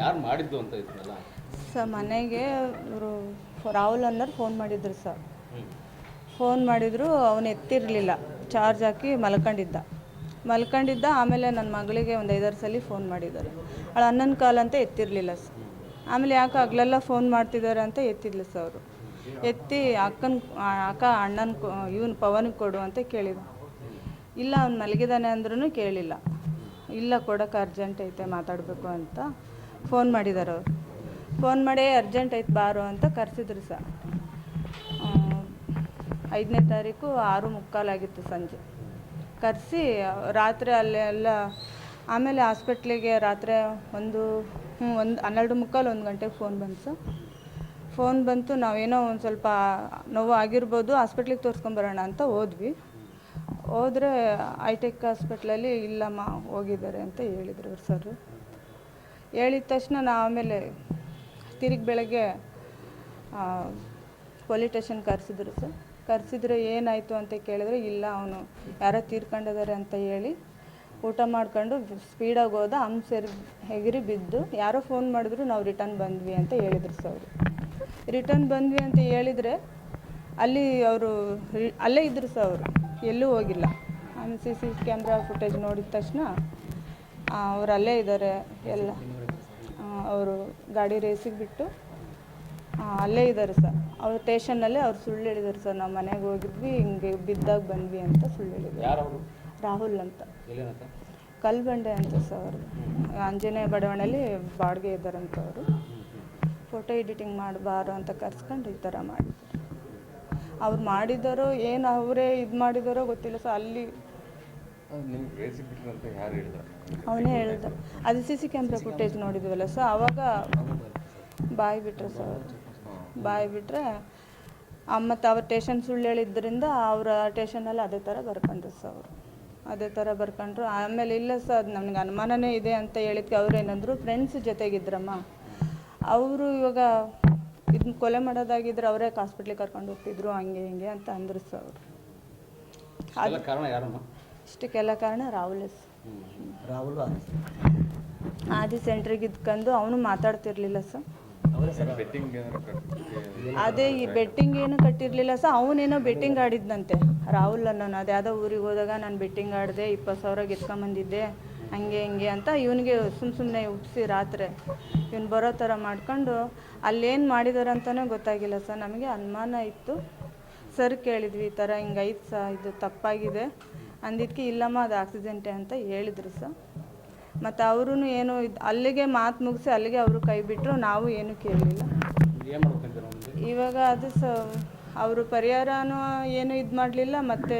ಯಾರು ಮಾಡಿದ್ದು ಅಂತ ಇದ್ರಲ್ಲ ಸರ್ ಮನೆಗೆ ಇವರು ರಾಹುಲ್ ಅನ್ನೋರು ಫೋನ್ ಮಾಡಿದ್ರು ಸರ್. ಫೋನ್ ಮಾಡಿದ್ರು, ಅವನು ಎತ್ತಿರಲಿಲ್ಲ, ಚಾರ್ಜ್ ಹಾಕಿ ಮಲ್ಕೊಂಡಿದ್ದ. ಆಮೇಲೆ ನನ್ನ ಮಗಳಿಗೆ ಒಂದು 5-6 ಸಲ ಫೋನ್ ಮಾಡಿದ್ದಾರೆ. ಅವಳು ಅಣ್ಣನ ಕಾಲ್ ಅಂತ ಎತ್ತಿರಲಿಲ್ಲ ಸರ್. ಆಮೇಲೆ ಯಾಕೆ ಹಗಲೆಲ್ಲ ಫೋನ್ ಮಾಡ್ತಿದ್ದಾರೆ ಅಂತ ಎತ್ತಿದ್ಲು ಸರ್. ಅವರು ಎತ್ತಿ ಅಕ್ಕ ಅಣ್ಣನ ಇವನು ಪವನಿಗೆ ಕೊಡು ಅಂತ ಕೇಳಿದ್ರು. ಇಲ್ಲ ಅವ್ನು ಮಲಗಿದ್ದಾನೆ ಅಂದ್ರೂ ಕೇಳಿಲ್ಲ. ಇಲ್ಲ ಕೊಡೋಕೆ ಅರ್ಜೆಂಟ್ ಐತೆ ಮಾತಾಡಬೇಕು ಅಂತ ಫೋನ್ ಮಾಡಿದ್ದಾರೆ ಅವರು. ಫೋನ್ ಮಾಡಿ ಅರ್ಜೆಂಟ್ ಐತೆ ಬಾರೋ ಅಂತ ಕರೆಸಿದ್ರು ಸರ್. 5ನೇ ತಾರೀಕು 6:45 ಆಗಿತ್ತು ಸಂಜೆ. ಕರೆಸಿ ರಾತ್ರಿ ಅಲ್ಲೆಲ್ಲ, ಆಮೇಲೆ ಹಾಸ್ಪಿಟ್ಲಿಗೆ ರಾತ್ರಿ 12:45 1 ಗಂಟೆಗೆ ಫೋನ್ ಬಂತು ಸರ್. ಫೋನ್ ಬಂತು, ನಾವೇನೋ ಒಂದು ಸ್ವಲ್ಪ ನೋವು ಆಗಿರ್ಬೋದು, ಹಾಸ್ಪಿಟ್ಲಿಗೆ ತೋರಿಸ್ಕೊಂಬರೋಣ ಅಂತ ಹೋದರೆ ಐಟೆಕ್ ಹಾಸ್ಪಿಟ್ಲಲ್ಲಿ ಇಲ್ಲಮ್ಮ ಹೋಗಿದ್ದಾರೆ ಅಂತ ಹೇಳಿದ್ರು ಅವ್ರು ಸರ್. ಹೇಳಿದ ತಕ್ಷಣ ಆಮೇಲೆ ತಿರುಗಿ ಬೆಳಗ್ಗೆ ಪೊಲೀಸ್ ಸ್ಟೇಷನ್ ಕರೆಸಿದ್ರು ಸರ್. ಕರೆಸಿದ್ರೆ ಏನಾಯಿತು ಅಂತ ಕೇಳಿದ್ರೆ, ಇಲ್ಲ ಅವನು ಯಾರೋ ತೀರ್ಕೊಂಡಿದ್ದಾರೆ ಅಂತ ಹೇಳಿ ಊಟ ಮಾಡ್ಕೊಂಡು ಸ್ಪೀಡಾಗಿ ಹೋದ, ಎಗಿರಿ ಬಿದ್ದು ಯಾರೋ ಫೋನ್ ಮಾಡಿದ್ರು, ನಾವು ರಿಟರ್ನ್ ಬಂದ್ವಿ ಅಂತ ಹೇಳಿದ್ರು ಸರ್. ಅವರು ರಿಟರ್ನ್ ಬಂದ್ವಿ ಅಂತ ಹೇಳಿದರೆ ಅಲ್ಲಿ ಅವರು ಅಲ್ಲೇ ಇದ್ದರು ಸರ್. ಅವರು ಎಲ್ಲೂ ಹೋಗಿಲ್ಲ. ಆಮೇಲೆ CC ಕ್ಯಾಮ್ರಾ ಫುಟೇಜ್ ನೋಡಿದ ತಕ್ಷಣ ಅವ್ರು ಅಲ್ಲೇ ಇದ್ದಾರೆ ಎಲ್ಲ. ಅವರು ಗಾಡಿ ರೇಸಿಗೆ ಬಿಟ್ಟು ಅಲ್ಲೇ ಇದ್ದಾರೆ ಸರ್. ಅವ್ರ ಸ್ಟೇಷನ್ನಲ್ಲೇ ಅವ್ರು ಸುಳ್ಳು ಹೇಳಿದ್ದಾರೆ ಸರ್, ನಾವು ಮನೆಗೆ ಹೋಗಿದ್ವಿ, ಹಿಂಗೆ ಬಿದ್ದಾಗ ಬಂದ್ವಿ ಅಂತ ಸುಳ್ಳು ಹೇಳಿದ್ದಾರೆ. ರಾಹುಲ್ ಅಂತ, ಕಲ್ಬಂಡೆ ಅಂತ ಸರ್. ಅವರು ಆಂಜನೇಯ ಬಡಾವಣೆಯಲ್ಲಿ ಬಾಡಿಗೆ ಇದ್ದಾರಂತ. ಅವರು ಫೋಟೋ ಎಡಿಟಿಂಗ್ ಮಾಡಬಾರೋ ಅಂತ ಕರ್ಸ್ಕೊಂಡು ಈ ಥರ ಮಾಡಿದ್ದಾರೆ. ಅವ್ರು ಮಾಡಿದ್ದಾರೋ ಏನು ಅವರೇ ಇದು ಮಾಡಿದಾರೋ ಗೊತ್ತಿಲ್ಲ ಸರ್. ಅಲ್ಲಿ ಅವನೇ ಹೇಳ್ದ. ಅದು CC ಕ್ಯಾಮ್ರಾ ಫುಟೇಜ್ ನೋಡಿದ್ವಲ್ಲ ಸರ್, ಆವಾಗ ಬಾಯಿ ಬಿಟ್ರೆ ಸರ್. ಬಾಯಿ ಬಿಟ್ಟರೆ ಮತ್ತು ಅವ್ರ ಟೇಷನ್ ಸುಳ್ಳು ಹೇಳಿದ್ದರಿಂದ ಅವರ ಟೇಷನಲ್ಲಿ ಅದೇ ಥರ ಬರ್ಕೊಂಡ್ರು ಸರ್. ಅವರು ಅದೇ ಥರ ಬರ್ಕೊಂಡ್ರು. ಆಮೇಲೆ ಇಲ್ಲ ಸರ್, ಅದು ನನಗೆ ಅನುಮಾನನೇ ಇದೆ ಅಂತ ಹೇಳಿದ್ಕೆ ಅವ್ರೇನಂದ್ರು, ಫ್ರೆಂಡ್ಸ್ ಜೊತೆಗಿದ್ರಮ್ಮ ಅವರು, ಇವಾಗ ಇದನ್ನ ಕೊಲೆ ಮಾಡೋದಾಗಿದ್ರೆ ಅವರೇ ಹಾಸ್ಪಿಟ್ಲಿಗೆ ಕರ್ಕೊಂಡು ಹೋಗ್ತಿದ್ರು, ಹಂಗೆ ಹಿಂಗೆ ಅಂತ ಅಂದರು ಸರ್. ಅವರು ಇಷ್ಟಕ್ಕೆಲ್ಲ ಕಾರಣ ರಾಹುಲ್ ಆದಿ ಸೆಂಟ್ರಿಗೆ ಇದ್ಕೊಂಡು ಅವನು ಮಾತಾಡ್ತಿರ್ಲಿಲ್ಲ ಸರ್. ಅದೇ ಈ ಬೆಟ್ಟಿಂಗ್ ಏನು ಕಟ್ಟಿರಲಿಲ್ಲ ಸರ್. ಅವನೇನೋ ಬೆಟ್ಟಿಂಗ್ ಆಡಿದ್ನಂತೆ ರಾಹುಲ್ ಅನ್ನೋನು. ಅದು ಯಾವುದೋ ಊರಿಗೆ ಹೋದಾಗ ನಾನು ಬೆಟ್ಟಿಂಗ್ ಆಡಿದೆ, 20,000 ಗೆದ್ಕೊಂಬಂದಿದ್ದೆ, ಹಂಗೆ ಹಿಂಗೆ ಅಂತ ಇವನಿಗೆ ಸುಮ್ಮನೆ ಹುಟ್ಟಿಸಿ ರಾತ್ರಿ ಇವನು ಬರೋ ಥರ ಮಾಡ್ಕೊಂಡು ಅಲ್ಲೇನು ಮಾಡಿದ್ದಾರೆ ಅಂತಲೇ ಗೊತ್ತಾಗಿಲ್ಲ ಸರ್. ನಮಗೆ ಅನುಮಾನ ಇತ್ತು ಸರ್. ಕೇಳಿದ್ವಿ ಈ ಥರ ಹಿಂಗೈತೆ ಸರ್, ಇದು ತಪ್ಪಾಗಿದೆ ಅಂದಿದ್ದಕ್ಕೆ, ಇಲ್ಲಮ್ಮ ಅದು ಆಕ್ಸಿಡೆಂಟೇ ಅಂತ ಹೇಳಿದ್ರು ಸರ್. ಮತ್ತು ಅವರು ಏನು ಅಲ್ಲಿಗೆ ಮಾತು ಮುಗಿಸಿ ಅಲ್ಲಿಗೆ ಅವರು ಕೈ ಬಿಟ್ಟರು. ನಾವು ಏನೂ ಕೇಳಲಿಲ್ಲ. ಇವಾಗ ಅದು ಅವರು ಪರಿಹಾರನೂ ಏನು ಇದು ಮಾಡಲಿಲ್ಲ, ಮತ್ತು